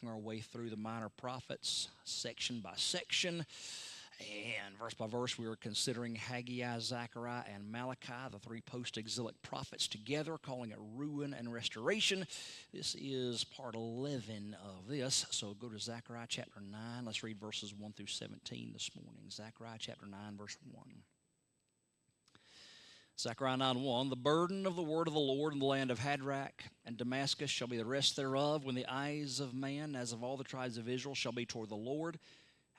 working our way through the minor prophets section by section. And verse by verse, we were considering Haggai, Zechariah, and Malachi, the three post-exilic prophets together, calling it ruin and restoration. This is part 11 of this. So go to Zechariah chapter 9. Let's read verses 1 through 17 this morning. Zechariah chapter 9, verse 1. Zechariah 9:1, the burden of the word of the Lord in the land of Hadrach and Damascus shall be the rest thereof, when the eyes of man, as of all the tribes of Israel, shall be toward the Lord.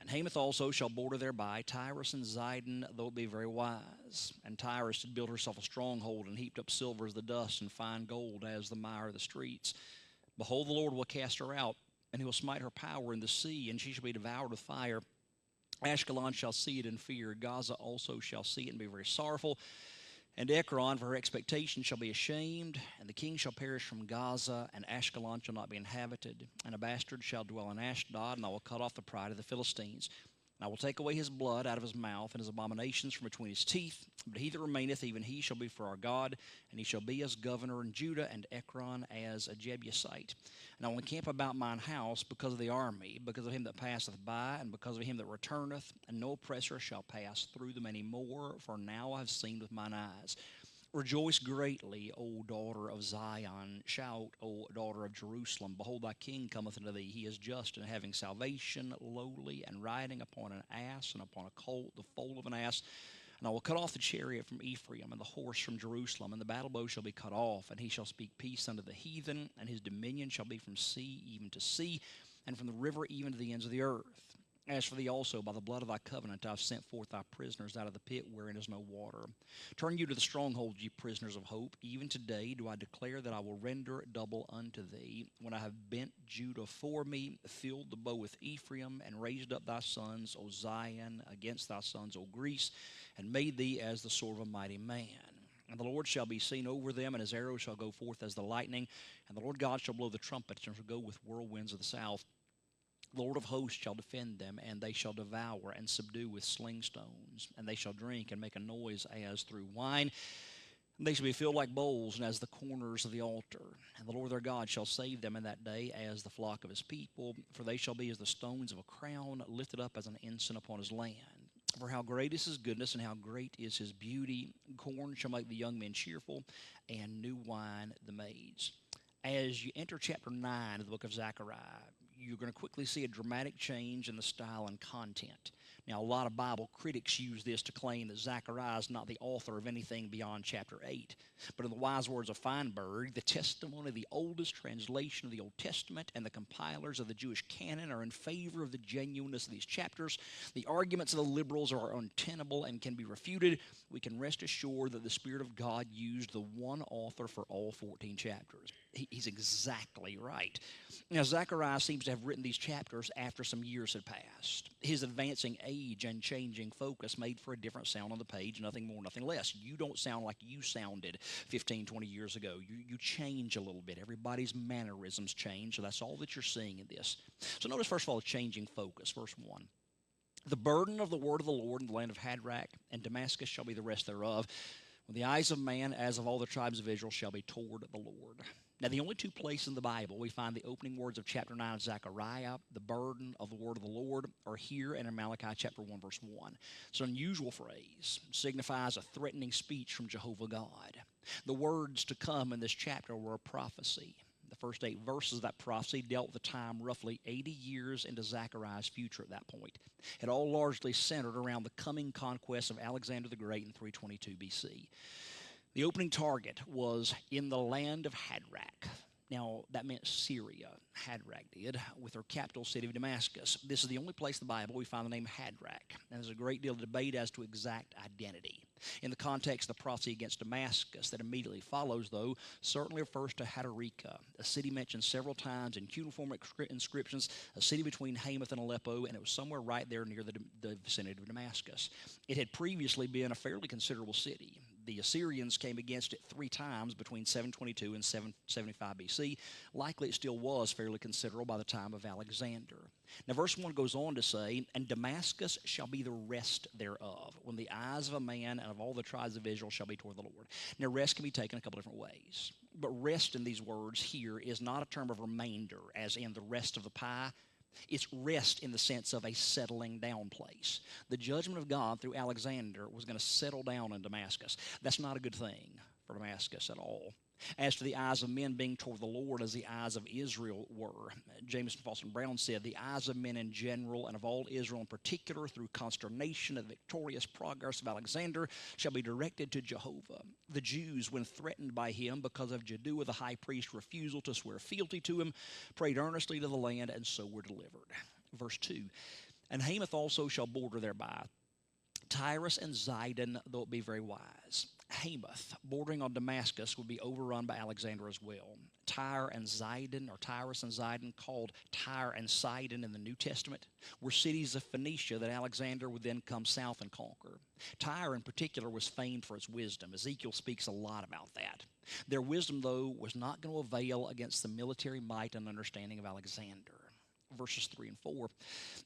And Hamath also shall border thereby, Tyrus and Zidon, though it be very wise. And Tyrus did build herself a stronghold, and heaped up silver as the dust, and fine gold as the mire of the streets. Behold, the Lord will cast her out, and he will smite her power in the sea, and she shall be devoured with fire. Ashkelon shall see it in fear, Gaza also shall see it and be very sorrowful. And Ekron, for her expectation, shall be ashamed, and the king shall perish from Gaza, and Ashkelon shall not be inhabited. And a bastard shall dwell in Ashdod, and I will cut off the pride of the Philistines. And I will take away his blood out of his mouth, and his abominations from between his teeth. But he that remaineth, even he shall be for our God, and he shall be as governor in Judah, and Ekron as a Jebusite. And I will encamp about mine house because of the army, because of him that passeth by, and because of him that returneth, and no oppressor shall pass through them any more, for now I have seen with mine eyes. Rejoice greatly, O daughter of Zion. Shout, O daughter of Jerusalem. Behold, thy king cometh unto thee. He is just and having salvation, lowly, and riding upon an ass, and upon a colt, the foal of an ass. And I will cut off the chariot from Ephraim, and the horse from Jerusalem, and the battle bow shall be cut off, and he shall speak peace unto the heathen, and his dominion shall be from sea even to sea, and from the river even to the ends of the earth. As for thee also, by the blood of thy covenant I have sent forth thy prisoners out of the pit wherein is no water. Turn you to the stronghold, ye prisoners of hope. Even today do I declare that I will render double unto thee. When I have bent Judah for me, filled the bow with Ephraim, and raised up thy sons, O Zion, against thy sons, O Greece, and made thee as the sword of a mighty man. And the Lord shall be seen over them, and his arrows shall go forth as the lightning. And the Lord God shall blow the trumpets, and shall go with whirlwinds of the south. The Lord of hosts shall defend them, and they shall devour and subdue with sling stones. And they shall drink and make a noise as through wine. And they shall be filled like bowls, and as the corners of the altar. And the Lord their God shall save them in that day as the flock of his people. For they shall be as the stones of a crown, lifted up as an ensign upon his land. For how great is his goodness, and how great is his beauty. Corn shall make the young men cheerful, and new wine the maids. As you enter chapter 9 of the book of Zechariah, you're going to quickly see a dramatic change in the style and content. Now, a lot of Bible critics use this to claim that Zechariah is not the author of anything beyond chapter 8. But in the wise words of Feinberg, the testimony of the oldest translation of the Old Testament and the compilers of the Jewish canon are in favor of the genuineness of these chapters. The arguments of the liberals are untenable and can be refuted. We can rest assured that the Spirit of God used the one author for all 14 chapters. He's exactly right. Now, Zechariah seems to have written these chapters after some years had passed. His advancing age and changing focus made for a different sound on the page, nothing more, nothing less. You don't sound like you sounded 15, 20 years ago. You change a little bit. Everybody's mannerisms change, so that's all that you're seeing in this. So notice, first of all, the changing focus. Verse 1. The burden of the word of the Lord in the land of Hadrach and Damascus shall be the rest thereof. When the eyes of man, as of all the tribes of Israel, shall be toward the Lord. Now, the only two places in the Bible we find the opening words of chapter 9 of Zechariah, the burden of the word of the Lord, are here and in Malachi chapter 1, verse 1. It's an unusual phrase. It signifies a threatening speech from Jehovah God. The words to come in this chapter were a prophecy. The first 8 verses of that prophecy dealt with the time roughly 80 years into Zechariah's future at that point. It all largely centered around the coming conquest of Alexander the Great in 322 B.C. The opening target was in the land of Hadrach. Now, that meant Syria, Hadrach did, with her capital city of Damascus. This is the only place in the Bible we find the name Hadrach, and there's a great deal of debate as to exact identity. In the context of the prophecy against Damascus that immediately follows, though, certainly refers to Hadarika, a city mentioned several times in cuneiform inscriptions, a city between Hamath and Aleppo, and it was somewhere right there near the vicinity of Damascus. It had previously been a fairly considerable city. The Assyrians came against it 3 times between 722 and 775 BC. Likely it still was fairly considerable by the time of Alexander. Now verse 1 goes on to say, and Damascus shall be the rest thereof, when the eyes of a man and of all the tribes of Israel shall be toward the Lord. Now rest can be taken a couple different ways. But rest in these words here is not a term of remainder, as in the rest of the pie. It's rest in the sense of a settling down place. The judgment of God through Alexander was going to settle down in Damascus. That's not a good thing for Damascus at all. As to the eyes of men being toward the Lord as the eyes of Israel were, Jameson Falson Brown said, the eyes of men in general and of all Israel in particular through consternation of the victorious progress of Alexander shall be directed to Jehovah. The Jews, when threatened by him because of Jedua the high priest's refusal to swear fealty to him, prayed earnestly to the land and so were delivered. Verse 2, and Hamath also shall border thereby, Tyrus and Zidon, though it be very wise. Hamath, bordering on Damascus, would be overrun by Alexander as well. Tyre and Zidon, or Tyrus and Zidon, called Tyre and Sidon in the New Testament, were cities of Phoenicia that Alexander would then come south and conquer. Tyre in particular was famed for its wisdom. Ezekiel speaks a lot about that. Their wisdom, though, was not going to avail against the military might and understanding of Alexander. Verses 3 and 4,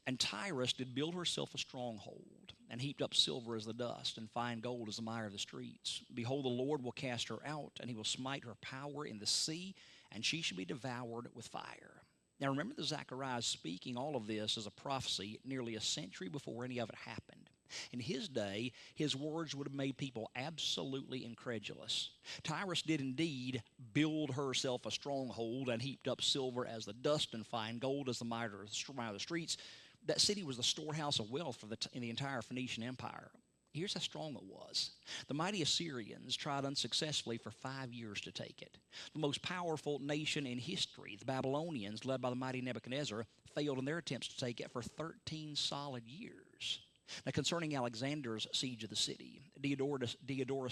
and Tyrus did build herself a stronghold, and heaped up silver as the dust, and fine gold as the mire of the streets. Behold, the Lord will cast her out, and he will smite her power in the sea, and she shall be devoured with fire. Now remember that Zechariah is speaking all of this as a prophecy nearly a century before any of it happened. In his day, his words would have made people absolutely incredulous. Tyrus did indeed build herself a stronghold and heaped up silver as the dust and fine gold as the mire of the streets. That city was the storehouse of wealth in the entire Phoenician Empire. Here's how strong it was. The mighty Assyrians tried unsuccessfully for 5 years to take it. The most powerful nation in history, the Babylonians, led by the mighty Nebuchadnezzar, failed in their attempts to take it for 13 solid years. Now, concerning Alexander's siege of the city, Diodorus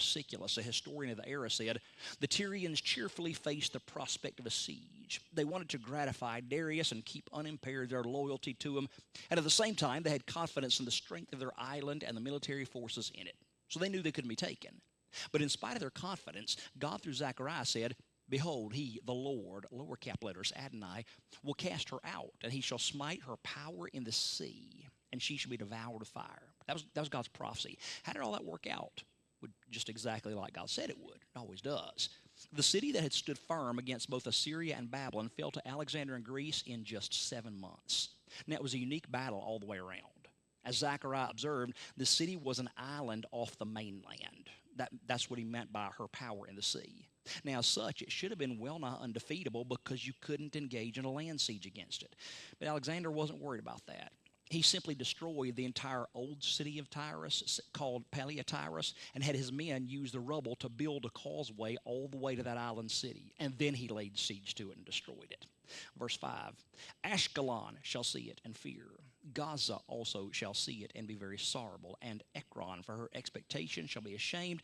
Siculus, a historian of the era, said, the Tyrians cheerfully faced the prospect of a siege. They wanted to gratify Darius and keep unimpaired their loyalty to him, and at the same time, they had confidence in the strength of their island and the military forces in it. So they knew they couldn't be taken. But in spite of their confidence, God through Zechariah said, behold, he, the Lord, lower cap letters, Adonai, will cast her out, and he shall smite her power in the sea, and she shall be devoured with fire. That was God's prophecy. How did all that work out? Well, just exactly like God said it would. It always does. The city that had stood firm against both Assyria and Babylon fell to Alexander and Greece in just 7 months. Now, it was a unique battle all the way around. As Zechariah observed, the city was an island off the mainland. That's what he meant by her power in the sea. Now, as such, it should have been well nigh undefeatable because you couldn't engage in a land siege against it. But Alexander wasn't worried about that. He simply destroyed the entire old city of Tyrus, called Paleotyrus, and had his men use the rubble to build a causeway all the way to that island city. And then he laid siege to it and destroyed it. Verse 5, Ashkelon shall see it and fear. Gaza also shall see it and be very sorrowful. And Ekron, for her expectation, shall be ashamed.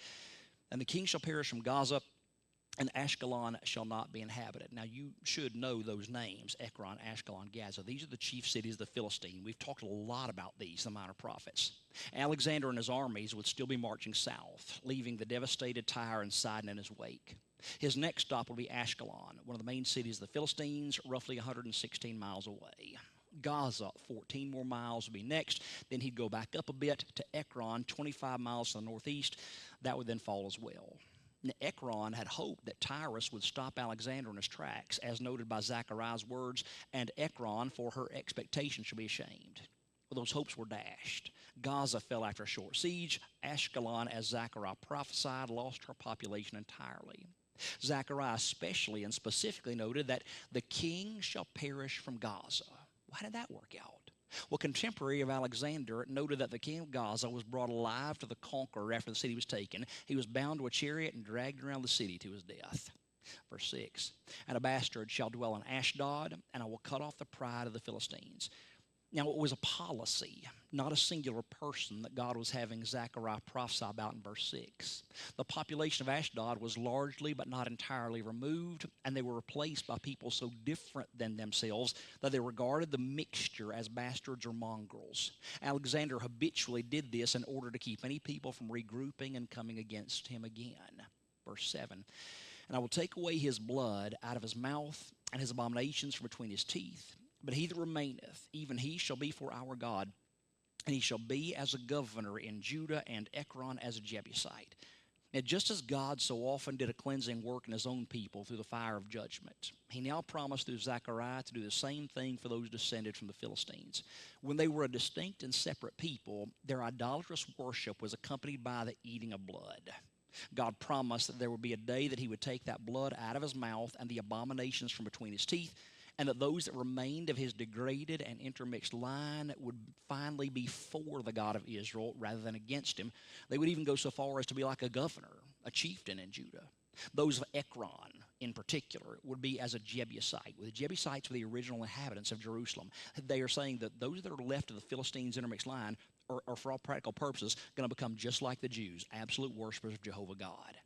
And the king shall perish from Gaza, and Ashkelon shall not be inhabited. Now, you should know those names, Ekron, Ashkelon, Gaza. These are the chief cities of the Philistine. We've talked a lot about these, the minor prophets. Alexander and his armies would still be marching south, leaving the devastated Tyre and Sidon in his wake. His next stop will be Ashkelon, one of the main cities of the Philistines, roughly 116 miles away. Gaza, 14 more miles, would be next. Then he'd go back up a bit to Ekron, 25 miles to the northeast. That would then fall as well. Now, Ekron had hoped that Tyrus would stop Alexander in his tracks, as noted by Zechariah's words, and Ekron, for her expectation, shall be ashamed. Well, those hopes were dashed. Gaza fell after a short siege. Ashkelon, as Zechariah prophesied, lost her population entirely. Zechariah especially and specifically noted that the king shall perish from Gaza. Why did that work out? Well, contemporary of Alexander noted that the king of Gaza was brought alive to the conqueror after the city was taken. He was bound to a chariot and dragged around the city to his death. Verse 6, and a bastard shall dwell in Ashdod, and I will cut off the pride of the Philistines. Now, it was a policy, not a singular person, that God was having Zechariah prophesy about in verse 6. The population of Ashdod was largely but not entirely removed, and they were replaced by people so different than themselves that they regarded the mixture as bastards or mongrels. Alexander habitually did this in order to keep any people from regrouping and coming against him again. Verse 7, and I will take away his blood out of his mouth and his abominations from between his teeth. But he that remaineth, even he shall be for our God, and he shall be as a governor in Judah and Ekron as a Jebusite. Now, just as God so often did a cleansing work in his own people through the fire of judgment, he now promised through Zechariah to do the same thing for those descended from the Philistines. When they were a distinct and separate people, their idolatrous worship was accompanied by the eating of blood. God promised that there would be a day that he would take that blood out of his mouth and the abominations from between his teeth, and that those that remained of his degraded and intermixed line would finally be for the God of Israel rather than against him. They would even go so far as to be like a governor, a chieftain in Judah. Those of Ekron, in particular, would be as a Jebusite. The Jebusites were the original inhabitants of Jerusalem. They are saying that those that are left of the Philistines' intermixed line are for all practical purposes, going to become just like the Jews, absolute worshipers of Jehovah God.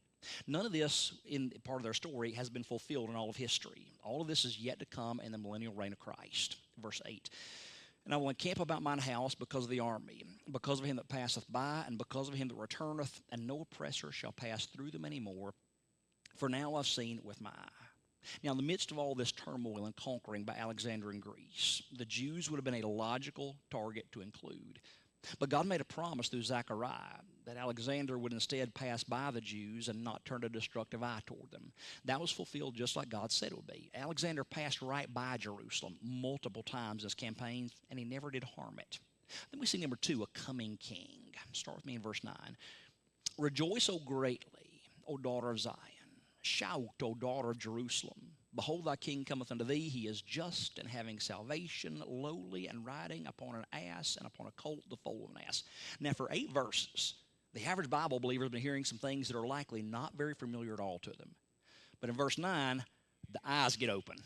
None of this in part of their story has been fulfilled in all of history. All of this is yet to come in the millennial reign of Christ. Verse 8, and I will encamp about mine house because of the army, because of him that passeth by, and because of him that returneth, and no oppressor shall pass through them any more. For now I've seen with my eye. Now, in the midst of all this turmoil and conquering by Alexander in Greece, the Jews would have been a logical target to include. But God made a promise through Zechariah that Alexander would instead pass by the Jews and not turn a destructive eye toward them. That was fulfilled just like God said it would be. Alexander passed right by Jerusalem multiple times as campaigns, and he never did harm it. Then we see number 2, a coming king. Start with me in verse 9. Rejoice, O greatly, O daughter of Zion. Shout, O daughter of Jerusalem. Behold, thy king cometh unto thee. He is just and having salvation, lowly and riding upon an ass and upon a colt, the foal of an ass. Now, for 8 verses, the average Bible believer has been hearing some things that are likely not very familiar at all to them. But in verse 9, the eyes get open.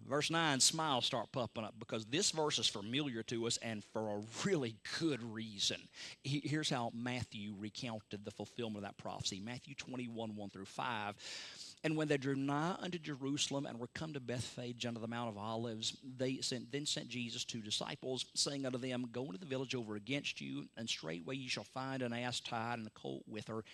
Verse 9, smiles start popping up because this verse is familiar to us and for a really good reason. Here's how Matthew recounted the fulfillment of that prophecy. Matthew 21, 1 through 5. And when they drew nigh unto Jerusalem and were come to Bethphage unto the Mount of Olives, then sent Jesus 2 disciples, saying unto them, Go into the village over against you, and straightway ye shall find an ass tied and a colt with her.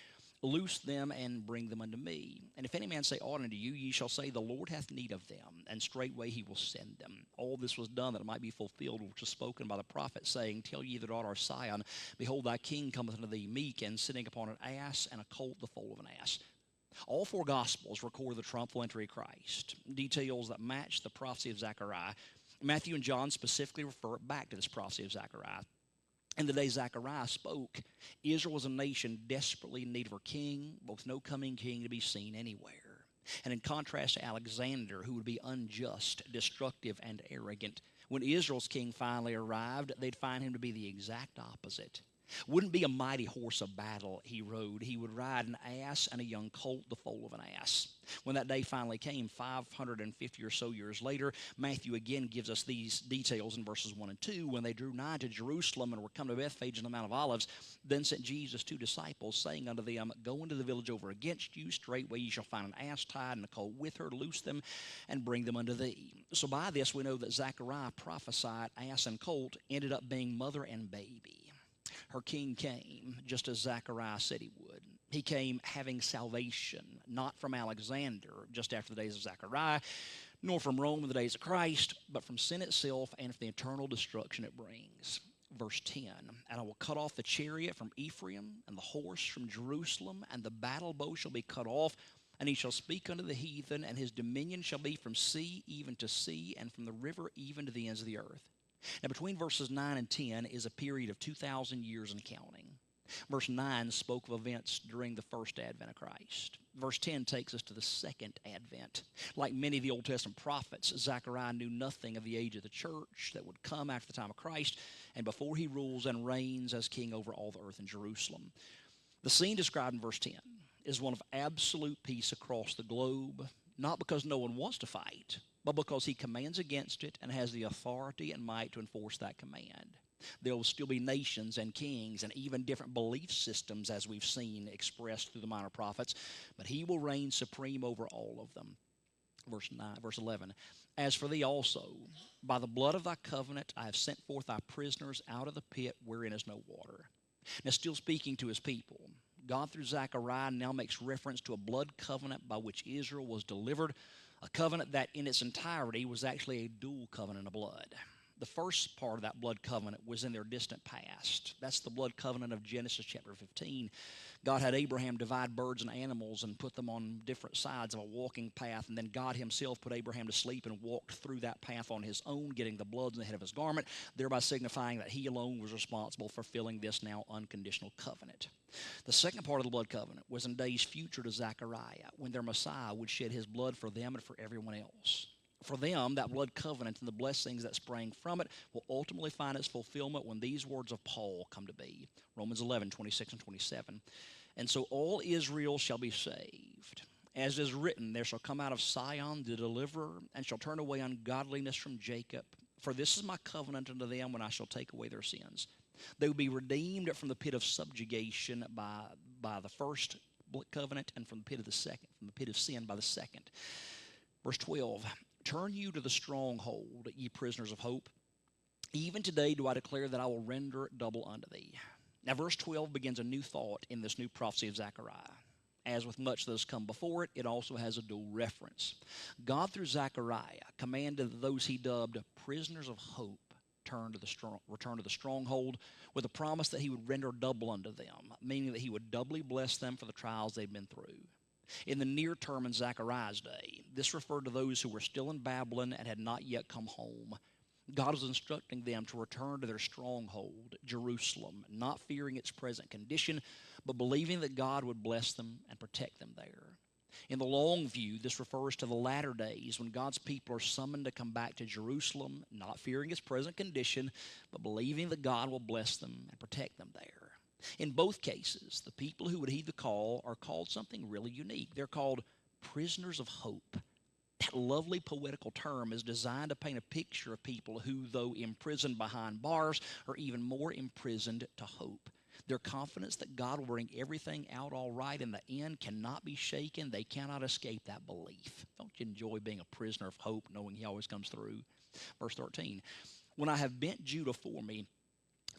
Loose them and bring them unto me. And if any man say aught unto you, ye shall say, The Lord hath need of them, and straightway he will send them. All this was done that it might be fulfilled, which was spoken by the prophet, saying, Tell ye the daughter of Sion, Behold, thy king cometh unto thee meek, and sitting upon an ass, and a colt the foal of an ass. All 4 Gospels record the triumphal entry of Christ, details that match the prophecy of Zechariah. Matthew and John specifically refer back to this prophecy of Zechariah. In the day Zechariah spoke, Israel was a nation desperately in need of her king, but with no coming king to be seen anywhere. And in contrast to Alexander, who would be unjust, destructive, and arrogant, when Israel's king finally arrived, they'd find him to be the exact opposite. Wouldn't be a mighty horse of battle he rode. He would ride an ass and a young colt, the foal of an ass. When that day finally came, 550 or so years later, Matthew again gives us these details in verses 1 and 2. When they drew nigh to Jerusalem and were come to Bethphage on the Mount of Olives, then sent Jesus 2 disciples, saying unto them, Go into the village over against you, straightway ye shall find an ass tied and a colt with her, loose them and bring them unto thee. So by this we know that Zechariah prophesied ass and colt ended up being mother and baby. Her king came just as Zechariah said he would. He came having salvation, not from Alexander, just after the days of Zechariah, nor from Rome in the days of Christ, but from sin itself and from the eternal destruction it brings. Verse 10, And I will cut off the chariot from Ephraim, and the horse from Jerusalem, and the battle bow shall be cut off, and he shall speak unto the heathen, and his dominion shall be from sea even to sea, and from the river even to the ends of the earth. Now, between verses 9 and 10 is a period of 2,000 years and counting. Verse 9 spoke of events during the first advent of Christ. Verse 10 takes us to the second advent. Like many of the Old Testament prophets, Zechariah knew nothing of the age of the church that would come after the time of Christ and before he rules and reigns as king over all the earth in Jerusalem. The scene described in verse 10 is one of absolute peace across the globe, not because no one wants to fight, but because he commands against it and has the authority and might to enforce that command. There will still be nations and kings and even different belief systems, as we've seen expressed through the minor prophets, but he will reign supreme over all of them. Verse 11, as for thee also, by the blood of thy covenant I have sent forth thy prisoners out of the pit wherein is no water. Now, still speaking to his people, God through Zechariah now makes reference to a blood covenant by which Israel was delivered, a covenant that in its entirety was actually a dual covenant of blood. The first part of that blood covenant was in their distant past. That's the blood covenant of Genesis chapter 15. God had Abraham divide birds and animals and put them on different sides of a walking path, and then God himself put Abraham to sleep and walked through that path on his own, getting the blood in the head of his garment, thereby signifying that he alone was responsible for fulfilling this now unconditional covenant. The second part of the blood covenant was in days future to Zechariah, when their Messiah would shed his blood for them and for everyone else. For them, that blood covenant and the blessings that sprang from it will ultimately find its fulfillment when these words of Paul come to be. Romans 11, 26 and 27. And so all Israel shall be saved. As is written, there shall come out of Sion the deliverer, and shall turn away ungodliness from Jacob. For this is my covenant unto them when I shall take away their sins. They will be redeemed from the pit of subjugation by the first covenant, and from the pit of the second, from the pit of sin by the second. Verse 12, turn you to the stronghold, ye prisoners of hope. Even today do I declare that I will render double unto thee. Now, verse 12 begins a new thought in this new prophecy of Zechariah. As with much that has come before it, it also has a dual reference. God, through Zechariah, commanded that those he dubbed prisoners of hope return to the stronghold, with a promise that he would render double unto them, meaning that he would doubly bless them for the trials they've been through. In the near term in Zechariah's day, this referred to those who were still in Babylon and had not yet come home. God was instructing them to return to their stronghold, Jerusalem, not fearing its present condition, but believing that God would bless them and protect them there. In the long view, this refers to the latter days when God's people are summoned to come back to Jerusalem, not fearing its present condition, but believing that God will bless them and protect them there. In both cases, the people who would heed the call are called something really unique. They're called prisoners of hope. That lovely poetical term is designed to paint a picture of people who, though imprisoned behind bars, are even more imprisoned to hope. Their confidence that God will bring everything out all right in the end cannot be shaken. They cannot escape that belief. Don't you enjoy being a prisoner of hope, knowing he always comes through? Verse 13, when I have bent Judah for me,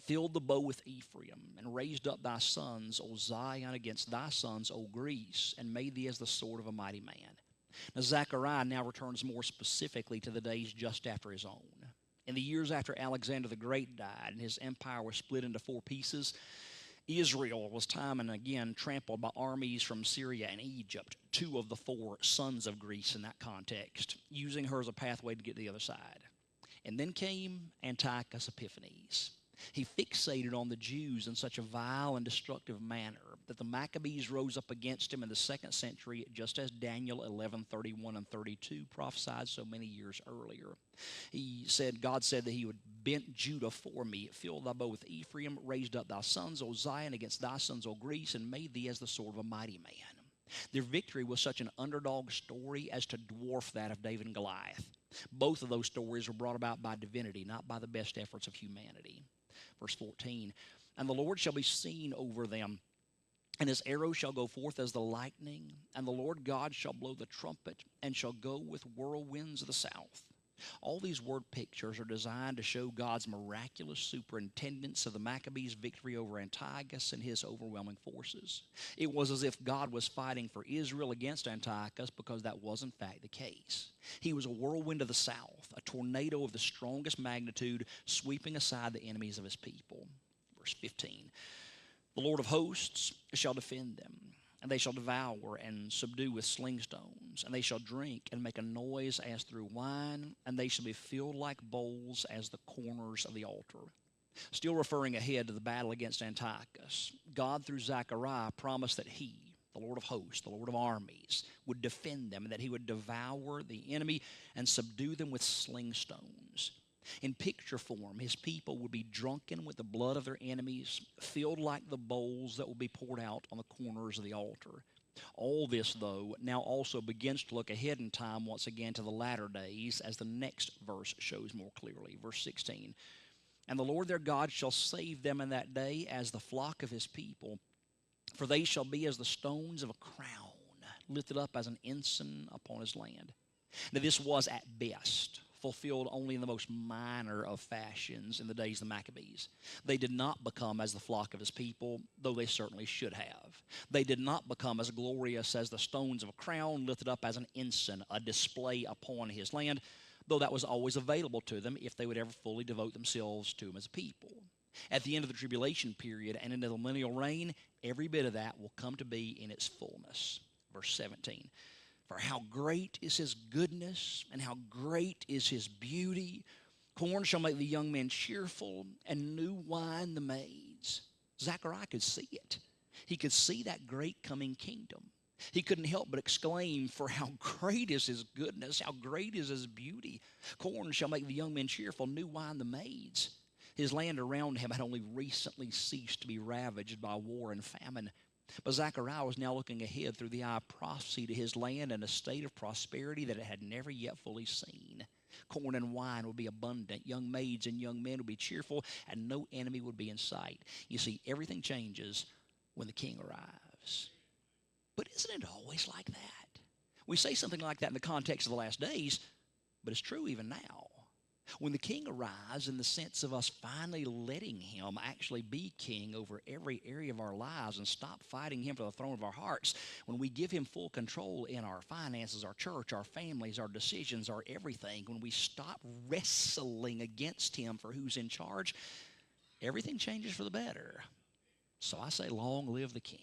filled the bow with Ephraim, and raised up thy sons, O Zion, against thy sons, O Greece, and made thee as the sword of a mighty man. Now, Zechariah now returns more specifically to the days just after his own. In the years after Alexander the Great died and his empire was split into 4 pieces, Israel was time and again trampled by armies from Syria and Egypt, 2 of the 4 sons of Greece in that context, using her as a pathway to get to the other side. And then came Antiochus Epiphanes. He fixated on the Jews in such a vile and destructive manner that the Maccabees rose up against him in the 2nd century, just as Daniel 11:31 and 32 prophesied so many years earlier. God said that he would bent Judah for me, filled thy bow with Ephraim, raised up thy sons, O Zion, against thy sons, O Greece, and made thee as the sword of a mighty man. Their victory was such an underdog story as to dwarf that of David and Goliath. Both of those stories were brought about by divinity, not by the best efforts of humanity. Verse 14, and the Lord shall be seen over them, and his arrow shall go forth as the lightning, and the Lord God shall blow the trumpet, and shall go with whirlwinds of the south. All these word pictures are designed to show God's miraculous superintendence of the Maccabees' victory over Antiochus and his overwhelming forces. It was as if God was fighting for Israel against Antiochus, because that was in fact the case. He was a whirlwind of the south, a tornado of the strongest magnitude, sweeping aside the enemies of his people. Verse 15, the Lord of hosts shall defend them, and they shall devour and subdue with sling stones, and they shall drink and make a noise as through wine, and they shall be filled like bowls as the corners of the altar. Still referring ahead to the battle against Antiochus, God through Zechariah promised that he, the Lord of hosts, the Lord of armies, would defend them, and that he would devour the enemy and subdue them with sling stones. In picture form, his people would be drunken with the blood of their enemies, filled like the bowls that will be poured out on the corners of the altar. All this, though, now also begins to look ahead in time once again to the latter days, as the next verse shows more clearly. Verse 16, and the Lord their God shall save them in that day as the flock of his people, for they shall be as the stones of a crown, lifted up as an ensign upon his land. Now this was at best fulfilled only in the most minor of fashions in the days of the Maccabees. They did not become as the flock of his people, though they certainly should have. They did not become as glorious as the stones of a crown lifted up as an ensign, a display upon his land, though that was always available to them if they would ever fully devote themselves to him as a people. At the end of the tribulation period and into the millennial reign, every bit of that will come to be in its fullness. Verse 17, for how great is his goodness, and how great is his beauty. Corn shall make the young men cheerful, and new wine the maids. Zechariah could see it. He could see that great coming kingdom. He couldn't help but exclaim, for how great is his goodness, how great is his beauty. Corn shall make the young men cheerful, new wine the maids. His land around him had only recently ceased to be ravaged by war and famine. But Zechariah was now looking ahead through the eye of prophecy to his land in a state of prosperity that it had never yet fully seen. Corn and wine would be abundant, young maids and young men would be cheerful, and no enemy would be in sight. You see, everything changes when the king arrives. But isn't it always like that? We say something like that in the context of the last days, but it's true even now. When the king arrives, in the sense of us finally letting him actually be king over every area of our lives and stop fighting him for the throne of our hearts, when we give him full control in our finances, our church, our families, our decisions, our everything, when we stop wrestling against him for who's in charge, everything changes for the better. So I say, long live the king.